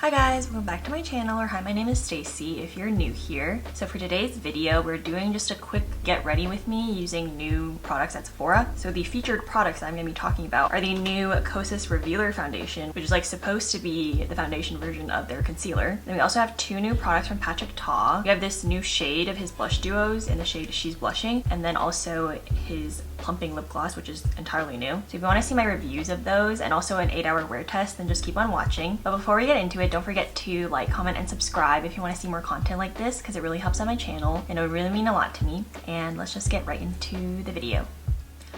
Hi guys, welcome back to my channel, or hi, my name is Stacy if you're new here. So for today's video, we're doing just a quick get ready with me using new products at Sephora. So the featured products that I'm going to be talking about are the new Kosas Revealer foundation, which is like supposed to be the foundation version of their concealer. Then we also have two new products from Patrick Ta. We have this new shade of his blush duos in the shade She's Blushing, and then also his plumping lip gloss, which is entirely new. So if you want to see my reviews of those and also an 8-hour wear test, then just keep on watching. But before we get into it, don't forget to like, comment, and subscribe if you want to see more content like this, because it really helps out my channel and it would really mean a lot to me. And let's just get right into the video.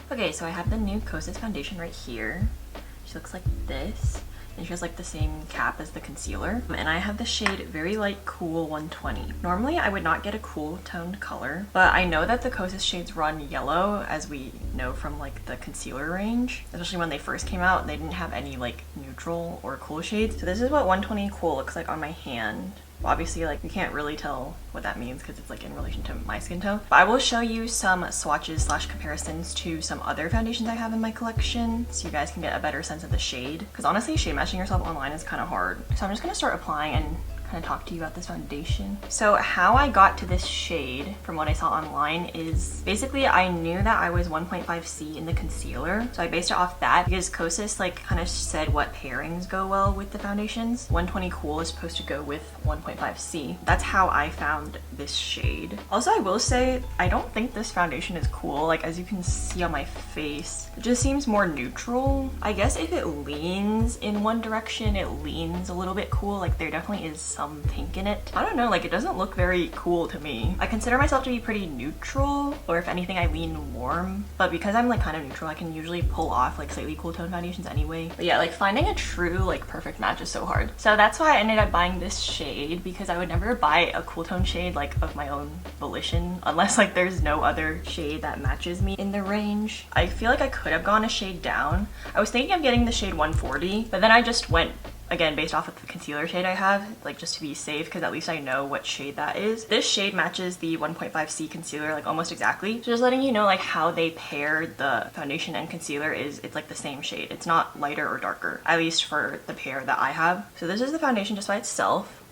Okay, so I have the new Kosas foundation right here. She looks like this. And she has like the same cap as the concealer. And I have the shade Very Light Cool 120. Normally I would not get a cool toned color, but I know that the Kosas shades run yellow, as we know from like the concealer range. Especially when they first came out, they didn't have any like neutral or cool shades. So this is what 120 Cool looks like on my hand. Obviously, like, you can't really tell what that means because it's like in relation to my skin tone. But I will show you some swatches / comparisons to some other foundations I have in my collection so you guys can get a better sense of the shade. Because honestly, shade matching yourself online is kind of hard. So I'm just gonna start applying and kind of talk to you about this foundation. So how I got to this shade from what I saw online is basically I knew that I was 1.5C in the concealer, so I based it off that because Kosas like kind of said what pairings go well with the foundations. 120 Cool is supposed to go with 1.5C. That's how I found this shade. Also, I will say I don't think this foundation is cool. Like, as you can see on my face, it just seems more neutral. I guess if it leans in one direction, it leans a little bit cool. Like, there definitely is some pink in it. I don't know, like, it doesn't look very cool to me. I consider myself to be pretty neutral, or if anything I lean warm, but because I'm like kind of neutral, I can usually pull off like slightly cool tone foundations anyway. But yeah, like finding a true like perfect match is so hard. So that's why I ended up buying this shade, because I would never buy a cool tone shade like of my own volition unless like there's no other shade that matches me in the range. I feel like I could have gone a shade down. I was thinking of getting the shade 140, but then I just went again based off of the concealer shade I have, like just to be safe, because at least I know what shade that is. This shade matches the 1.5C concealer like almost exactly. So just letting you know like how they paired the foundation and concealer is it's like the same shade. It's not lighter or darker, at least for the pair that I have. So this is the foundation just by itself.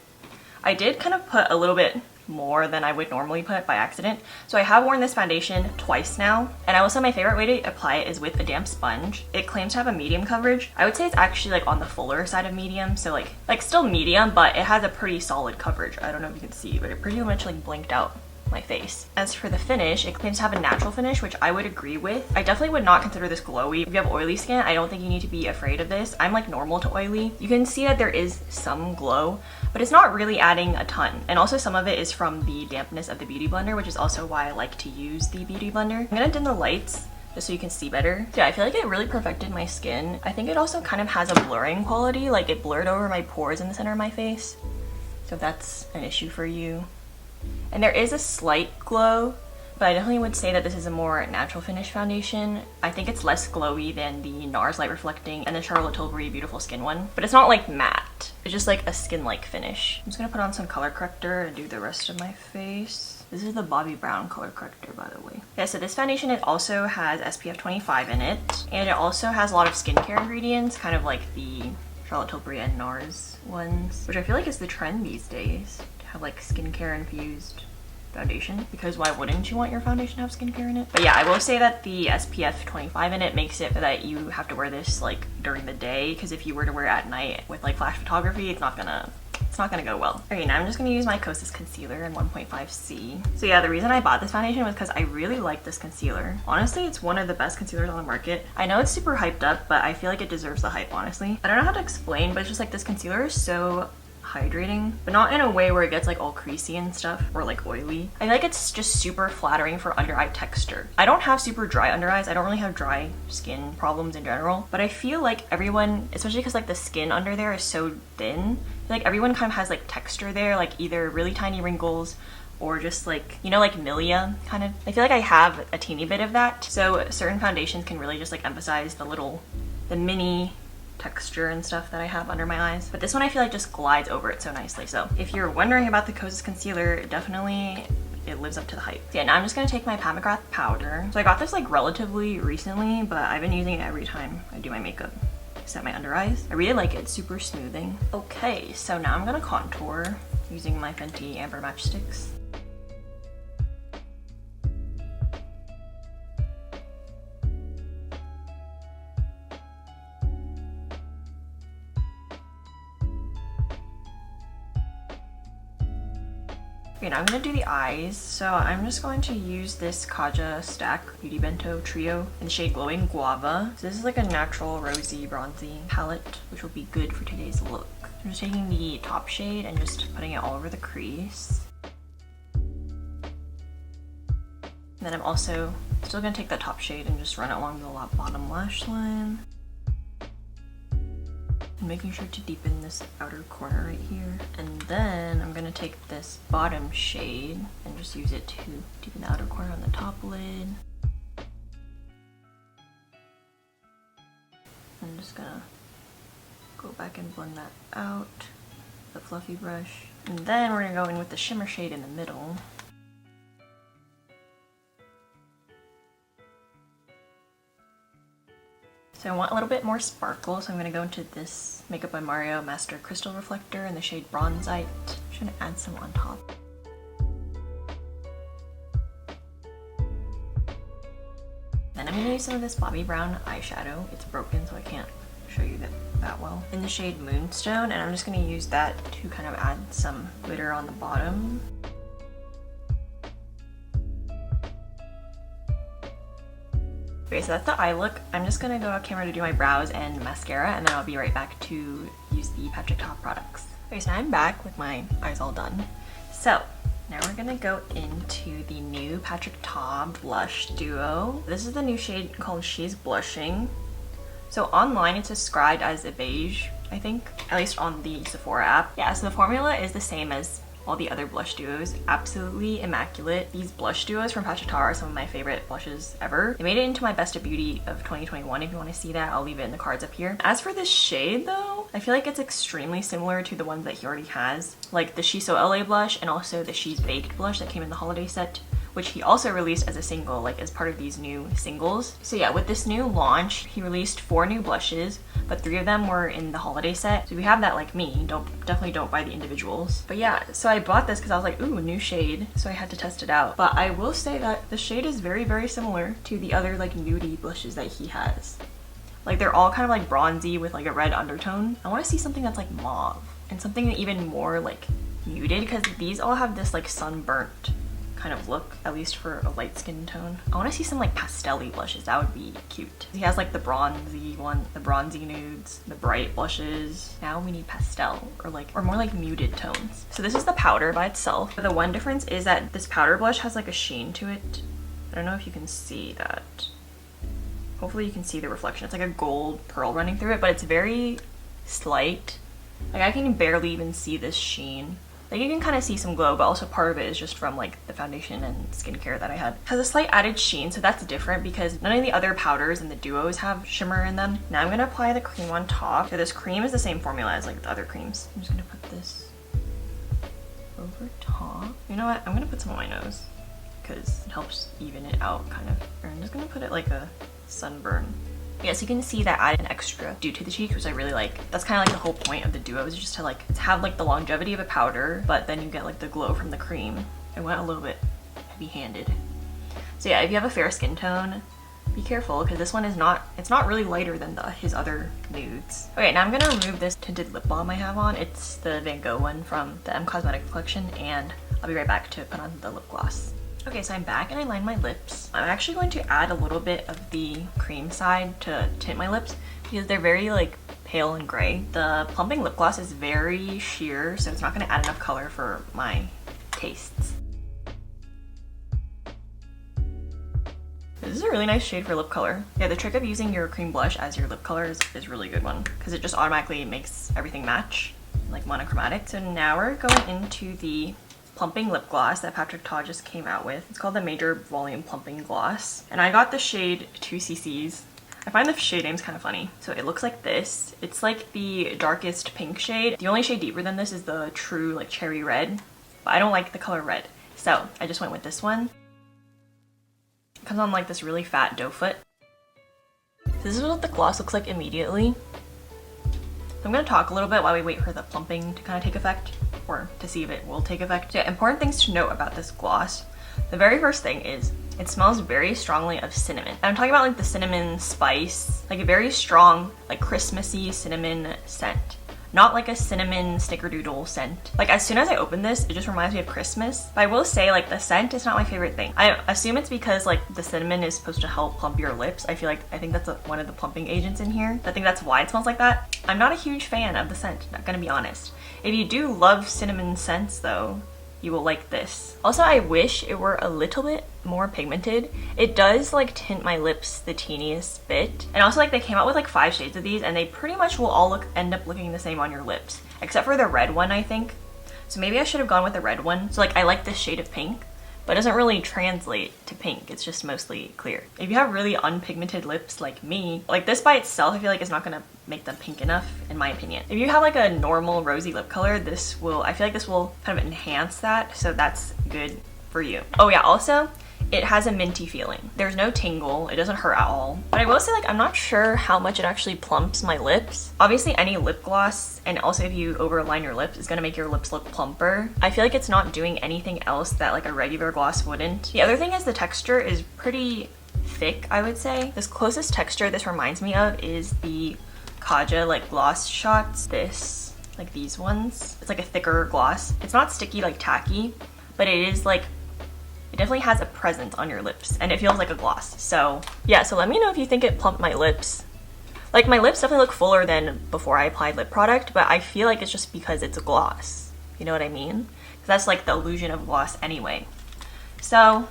I did kind of put a little bit more than I would normally put by accident. So I have worn this foundation twice now, and I will say my favorite way to apply it is with a damp sponge. It claims to have a medium coverage. I would say it's actually like on the fuller side of medium, so like still medium, but it has a pretty solid coverage. I don't know if you can see, but it pretty much like blinked out my face. As for the finish, it claims to have a natural finish, which I would agree with. I definitely would not consider this glowy. If you have oily skin, I don't think you need to be afraid of this. I'm like normal to oily. You can see that there is some glow, but it's not really adding a ton. And also some of it is from the dampness of the Beauty Blender, which is also why I like to use the Beauty Blender. I'm gonna dim the lights just so you can see better. So yeah, I feel like it really perfected my skin. I think it also kind of has a blurring quality, like it blurred over my pores in the center of my face. So if that's an issue for you. And there is a slight glow, but I definitely would say that this is a more natural finish foundation. I think it's less glowy than the NARS Light Reflecting and the Charlotte Tilbury Beautiful Skin one, but it's not like matte. It's just like a skin-like finish. I'm just gonna put on some color corrector and do the rest of my face. This is the Bobbi Brown color corrector, by the way. Yeah, so this foundation, it also has SPF 25 in it, and it also has a lot of skincare ingredients, kind of like the Charlotte Tilbury and NARS ones, which I feel like is the trend these days. Have like skincare infused foundation, because why wouldn't you want your foundation to have skincare in it? But yeah, I will say that the SPF 25 in it makes it that you have to wear this like during the day, because if you were to wear it at night with like flash photography, it's not gonna go well. Okay, now I'm just gonna use my Kosas concealer in 1.5C. So yeah, the reason I bought this foundation was because I really like this concealer. Honestly, it's one of the best concealers on the market. I know it's super hyped up, but I feel like it deserves the hype, honestly. I don't know how to explain, but it's just like this concealer is so hydrating, but not in a way where it gets like all creasy and stuff or like oily. I feel like it's just super flattering for under eye texture. I don't have super dry under eyes. I don't really have dry skin problems in general, but I feel like everyone, especially because like the skin under there is so thin, I feel like everyone kind of has like texture there, like either really tiny wrinkles or just like, you know, like milia kind of. I feel like I have a teeny bit of that. So certain foundations can really just like emphasize the mini texture and stuff that I have under my eyes, but this one I feel like just glides over it so nicely. So if you're wondering about the Kosas concealer, definitely it lives up to the hype. So yeah, now I'm just gonna take my Pat McGrath powder. So I got this like relatively recently, but I've been using it every time I do my makeup. set my under eyes. I really like it, it's super smoothing. Okay, so now I'm gonna contour using my Fenty Amber Matchsticks. Okay, now I'm gonna do the eyes. So I'm just going to use this Kaja Stack Beauty Bento Trio in the shade Glowing Guava. So this is like a natural rosy bronzy palette, which will be good for today's look. I'm just taking the top shade and just putting it all over the crease. And then I'm also still gonna take that top shade and just run it along the bottom lash line. And making sure to deepen this outer corner right here. And then I'm gonna take this bottom shade and just use it to deepen the outer corner on the top lid. I'm just gonna go back and blend that out with the fluffy brush. And then we're gonna go in with the shimmer shade in the middle. So I want a little bit more sparkle, so I'm going to go into this Makeup by Mario Master Crystal Reflector in the shade Bronzite. I'm just going to add some on top. Then I'm going to use some of this Bobbi Brown eyeshadow. It's broken, so I can't show you that well. In the shade Moonstone, and I'm just going to use that to kind of add some glitter on the bottom. Okay, so that's the eye look. I'm just gonna go off camera to do my brows and mascara, and then I'll be right back to use the Patrick Ta products. Okay, so now I'm back with my eyes all done. So now we're gonna go into the new Patrick Ta blush duo. This is the new shade called She's Blushing. So online it's described as a beige, I think, at least on the Sephora app. Yeah, so the formula is the same as all the other blush duos. Absolutely immaculate. These blush duos from Patrick Ta are some of my favorite blushes ever. They made it into my best of beauty of 2021. If you want to see that, I'll leave it in the cards up here. As for this shade though, I feel like it's extremely similar to the ones that he already has, like the She's So LA blush and also the She's Baked blush that came in the holiday set, which he also released as a single, like as part of these new singles. So yeah, with this new launch, he released 4 new blushes, but 3 of them were in the holiday set. So if you have that like me, definitely don't buy the individuals. But yeah, so I bought this because I was like, ooh, new shade. So I had to test it out. But I will say that the shade is very, very similar to the other like nudie blushes that he has. Like they're all kind of like bronzy with like a red undertone. I want to see something that's like mauve and something even more like muted, because these all have this like sunburnt kind of look, at least for a light skin tone. I want to see some like pastel-y blushes. That would be cute. He has like the bronzy one, the bronzy nudes, the bright blushes. Now we need pastel or more like muted tones. So this is the powder by itself. The one difference is that this powder blush has like a sheen to it. I don't know if you can see that. Hopefully you can see the reflection. It's like a gold pearl running through it, but it's very slight. Like I can barely even see this sheen. Like you can kind of see some glow, but also part of it is just from like the foundation and skincare that I had. It has a slight added sheen, so that's different because none of the other powders in the duos have shimmer in them. Now I'm gonna apply the cream on top. So this cream is the same formula as like the other creams. I'm just gonna put this over top. You know what? I'm gonna put some on my nose because it helps even it out kind of. Or I'm just gonna put it like a sunburn. Yeah, so you can see that I added an extra dew to the cheeks, which I really like. That's kind of like the whole point of the duo, is just to like have like the longevity of a powder, but then you get like the glow from the cream. I went a little bit heavy-handed. So yeah, if you have a fair skin tone, be careful because this one is it's not really lighter than his other nudes. Okay, now I'm gonna remove this tinted lip balm I have on. It's the Van Gogh one from the M Cosmetics collection, and I'll be right back to put on the lip gloss. Okay, so I'm back and I lined my lips. I'm actually going to add a little bit of the cream side to tint my lips because they're very like pale and gray. The plumping lip gloss is very sheer, so it's not going to add enough color for my tastes. This is a really nice shade for lip color. Yeah, the trick of using your cream blush as your lip color is really good one because it just automatically makes everything match, like monochromatic. So now we're going into the plumping lip gloss that Patrick Ta just came out with. It's called the Major Volume Plumping Gloss. And I got the shade 2cc's. I find the shade names kind of funny. So it looks like this. It's like the darkest pink shade. The only shade deeper than this is the true like cherry red. But I don't like the color red. So I just went with this one. It comes on like this really fat doe foot. This is what the gloss looks like immediately. I'm gonna talk a little bit while we wait for the plumping to kind of take effect, or to see if it will take effect. So yeah, important things to note about this gloss. The very first thing is it smells very strongly of cinnamon. And I'm talking about like the cinnamon spice, like a very strong, like Christmassy cinnamon scent. Not like a cinnamon snickerdoodle scent. Like as soon as I open this, it just reminds me of Christmas. But I will say like the scent is not my favorite thing. I assume it's because like the cinnamon is supposed to help plump your lips. I think that's one of the plumping agents in here. I think that's why it smells like that. I'm not a huge fan of the scent, not gonna be honest. If you do love cinnamon scents though, you will like this. Also, I wish it were a little bit more pigmented. It does like tint my lips the teeniest bit. And also like they came out with like 5 shades of these and they pretty much will all end up looking the same on your lips. Except for the red one, I think. So maybe I should have gone with the red one. So like I like this shade of pink, but it doesn't really translate to pink. It's just mostly clear. If you have really unpigmented lips like me, like this by itself, I feel like it's not gonna make them pink enough, in my opinion. If you have like a normal rosy lip color, I feel like this will kind of enhance that, so that's good for you. Oh yeah, also, it has a minty feeling. There's no tingle, it doesn't hurt at all. But I will say like, I'm not sure how much it actually plumps my lips. Obviously any lip gloss, and also if you overline your lips, is gonna make your lips look plumper. I feel like it's not doing anything else that like a regular gloss wouldn't. The other thing is the texture is pretty thick, I would say. This closest texture this reminds me of is the Kaja like gloss shots. This, like these ones. It's like a thicker gloss. It's not sticky like tacky, but it is like, it definitely has a presence on your lips and it feels like a gloss. So yeah, so let me know if you think it plumped my lips. Like my lips definitely look fuller than before I applied lip product, but I feel like it's just because it's a gloss. You know what I mean? Because that's like the illusion of gloss anyway. So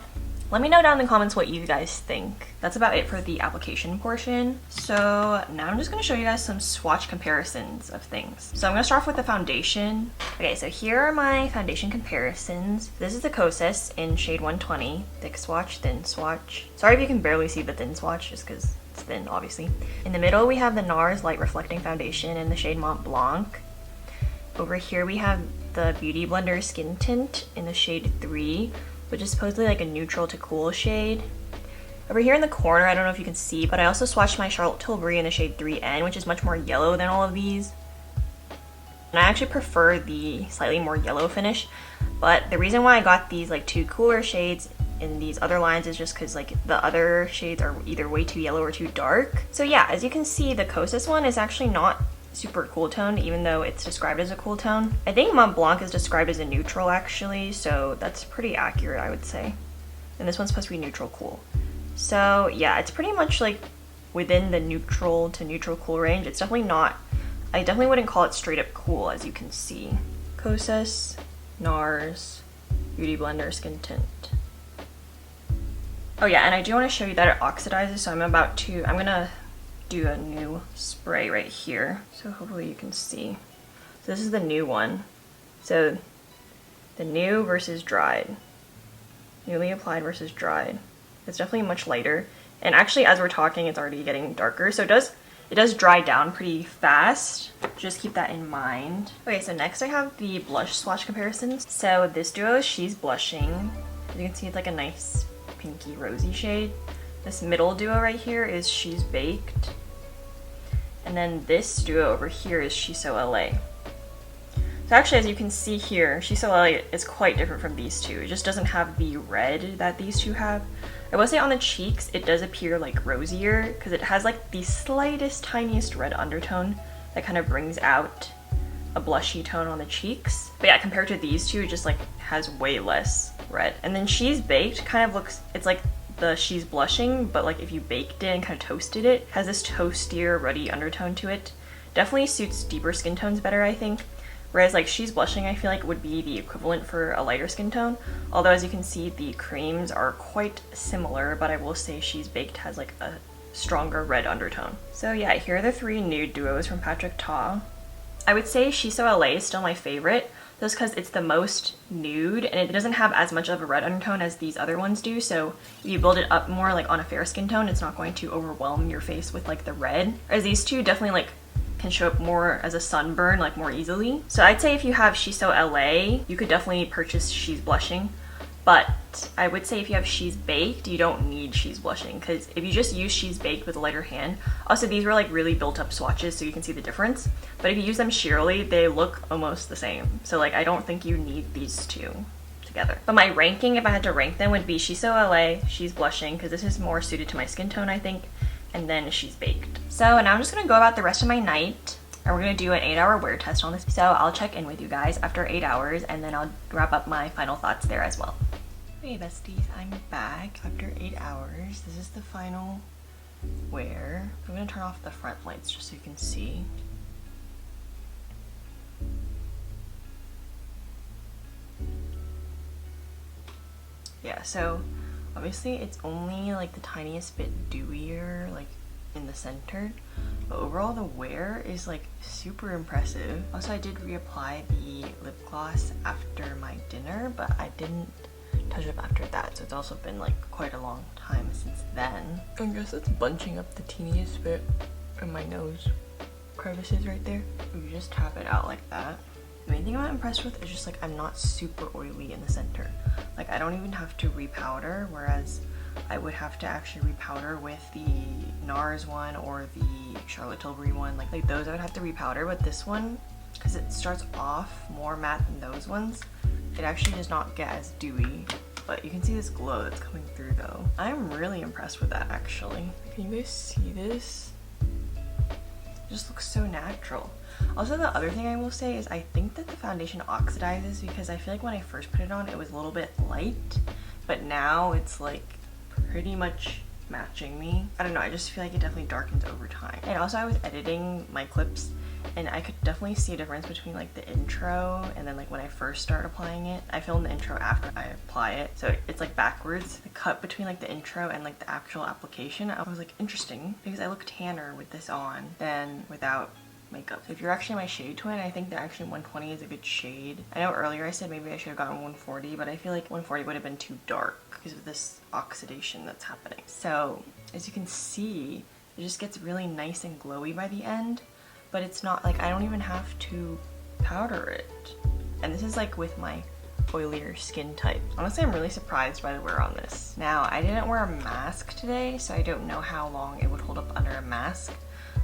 let me know down in the comments what you guys think. That's about it for the application portion. So now I'm just gonna show you guys some swatch comparisons of things. So I'm gonna start off with the foundation. Okay, so here are my foundation comparisons. This is the Kosas in shade 120, thick swatch, thin swatch. Sorry if you can barely see the thin swatch, just because it's thin, obviously. In the middle, we have the NARS Light Reflecting Foundation in the shade Mont Blanc. Over here, we have the Beauty Blender Skin Tint in the shade 3, which is supposedly like a neutral to cool shade. Over here in the corner, I don't know if you can see, but I also swatched my Charlotte Tilbury in the shade 3N, which is much more yellow than all of these. And I actually prefer the slightly more yellow finish, but the reason why I got these like 2 cooler shades in these other lines is just because like the other shades are either way too yellow or too dark. So yeah, as you can see, the Kosas one is actually not super cool toned, even though it's described as a cool tone. I think Mont Blanc is described as a neutral actually, so that's pretty accurate, I would say. And this one's supposed to be neutral cool. So yeah, it's pretty much like within the neutral to neutral cool range. It's definitely not, I definitely wouldn't call it straight up cool, as you can see. Kosas, NARS, Beauty Blender Skin Tint. Oh yeah, and I do want to show you that it oxidizes, so I'm gonna do a new spray right here, so hopefully you can see. So this is the new one. So the new versus dried, newly applied versus dried. It's definitely much lighter, and actually as we're talking it's already getting darker, so it does dry down pretty fast. Just keep that in mind. Okay, so next I have the blush swatch comparisons. So this duo is She's Blushing. As you can see, it's like a nice pinky rosy shade. This middle duo right here is She's Baked. And then this duo over here is She's So LA. So actually, as you can see here, She's So LA is quite different from these two. It just doesn't have the red that these two have. I will say on the cheeks, it does appear like rosier because it has like the slightest, tiniest red undertone that kind of brings out a blushy tone on the cheeks. But yeah, compared to these two, it just like has way less red. And then She's Baked kind of looks, it's like the She's Blushing, but like if you baked it and kind of toasted it, has this toastier, ruddy undertone to it. Definitely suits deeper skin tones better, I think. Whereas like She's Blushing, I feel like would be the equivalent for a lighter skin tone. Although as you can see, the creams are quite similar, but I will say She's Baked has like a stronger red undertone. So yeah, here are the 3 nude duos from Patrick Ta. I would say She's So LA is still my favorite, just because it's the most nude and it doesn't have as much of a red undertone as these other ones do. So if you build it up more like on a fair skin tone, it's not going to overwhelm your face with like the red. Whereas these two definitely like can show up more as a sunburn, like more easily. So I'd say if you have She's So LA, you could definitely purchase She's Blushing. But I would say if you have She's Baked, you don't need She's Blushing, because if you just use She's Baked with a lighter hand, also these were like really built up swatches so you can see the difference, but if you use them sheerly, they look almost the same. So like I don't think you need these two together. But my ranking, if I had to rank them, would be She's So LA, She's Blushing, because this is more suited to my skin tone, I think, and then She's Baked. So now I'm just gonna go about the rest of my night, and we're gonna do an 8-hour wear test on this. So I'll check in with you guys after 8 hours, and then I'll wrap up my final thoughts there as well. Hey besties, I'm back after 8 hours. This is the final wear. I'm gonna turn off the front lights just so you can see. Yeah, so obviously it's only like the tiniest bit dewier like in the center, but overall the wear is like super impressive. Also I did reapply the lip gloss after my dinner, but I didn't touch up after that, so it's also been like quite a long time since then. I guess it's bunching up the teeniest bit in my nose crevices right there. You just tap it out like that. The main thing I'm not impressed with is just like I'm not super oily in the center. Like I don't even have to repowder, whereas I would have to actually repowder with the NARS one or the Charlotte Tilbury one. Like those I would have to repowder, but this one, because it starts off more matte than those ones, it actually does not get as dewy. But you can see this glow that's coming through though. I'm really impressed with that actually. Can you guys see this? It just looks so natural. Also, the other thing I will say is I think that the foundation oxidizes, because I feel like when I first put it on it was a little bit light, but now it's like pretty much matching me. I don't know, I just feel like it definitely darkens over time. And also I was editing my clips and I could definitely see a difference between like the intro and then like when I first start applying it. I filmed the intro after I apply it, so it's like backwards. The cut between like the intro and like the actual application, I was like, interesting, because I look tanner with this on than without makeup. So if you're actually my shade twin, I think that actually 120 is a good shade. I know earlier I said maybe I should have gotten 140, but I feel like 140 would have been too dark because of this oxidation that's happening. So as you can see, it just gets really nice and glowy by the end, but it's not like I don't even have to powder it. And this is like with my oilier skin type. Honestly, I'm really surprised by the wear on this. Now, I didn't wear a mask today, so I don't know how long it would hold up under a mask,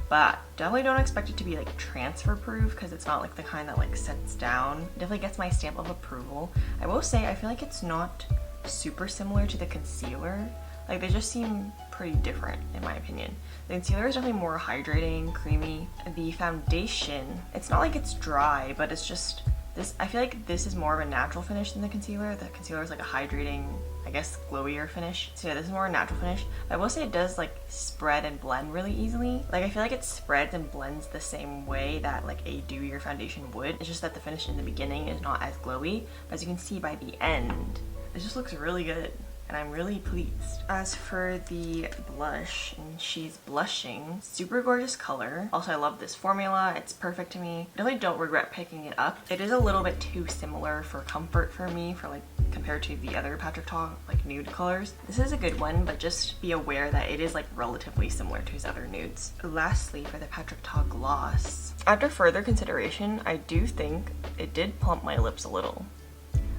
but definitely don't expect it to be like transfer proof, because it's not like the kind that like sets down. It definitely gets my stamp of approval. I will say I feel like it's not super similar to the concealer. Like they just seem pretty different in my opinion. The concealer is definitely more hydrating, creamy. The foundation, it's not like it's dry, but it's just this, I feel like this is more of a natural finish than the concealer. The concealer is like a hydrating, I guess, glowier finish. So yeah, this is more a natural finish. But I will say it does like spread and blend really easily. Like I feel like it spreads and blends the same way that like a dewier foundation would. It's just that the finish in the beginning is not as glowy. But as you can see by the end, it just looks really good, and I'm really pleased. As for the blush, and She's Blushing, super gorgeous color. Also, I love this formula. It's perfect to me. I definitely don't regret picking it up. It is a little bit too similar for comfort for me, for like compared to the other Patrick Ta like nude colors. This is a good one, but just be aware that it is like relatively similar to his other nudes. Lastly, for the Patrick Ta gloss, after further consideration, I do think it did plump my lips a little.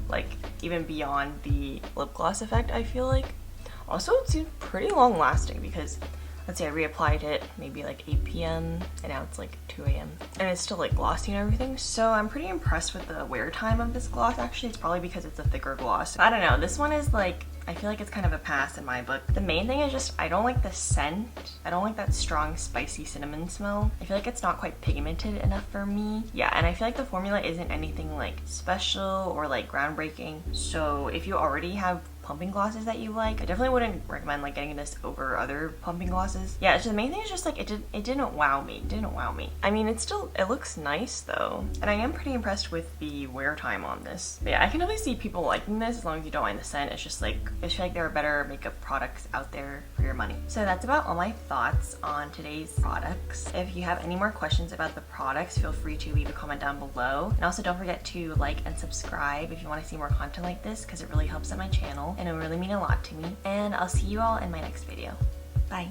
Like even beyond the lip gloss effect, I feel like. Also, it seemed pretty long lasting, because let's say I reapplied it maybe like 8 p.m. and now it's like 2 a.m. and it's still like glossy and everything. So I'm pretty impressed with the wear time of this gloss. Actually, it's probably because it's a thicker gloss. I don't know, this one is like, I feel like it's kind of a pass in my book. The main thing is just I don't like the scent. I don't like that strong spicy cinnamon smell. I feel like it's not quite pigmented enough for me. Yeah, and I feel like the formula isn't anything like special or like groundbreaking. So if you already have pumping glosses that you like, I definitely wouldn't recommend like getting this over other pumping glosses. Yeah, the main thing is just like it didn't wow me. It didn't wow me. I mean, it looks nice though, and I am pretty impressed with the wear time on this. But yeah, I can definitely see people liking this as long as you don't mind the scent. It's just like I feel like there are better makeup products out there for your money. So that's about all my thoughts on today's products. If you have any more questions about the products, feel free to leave a comment down below. And also don't forget to like and subscribe if you want to see more content like this, because it really helps out my channel and it would really mean a lot to me. And I'll see you all in my next video. Bye.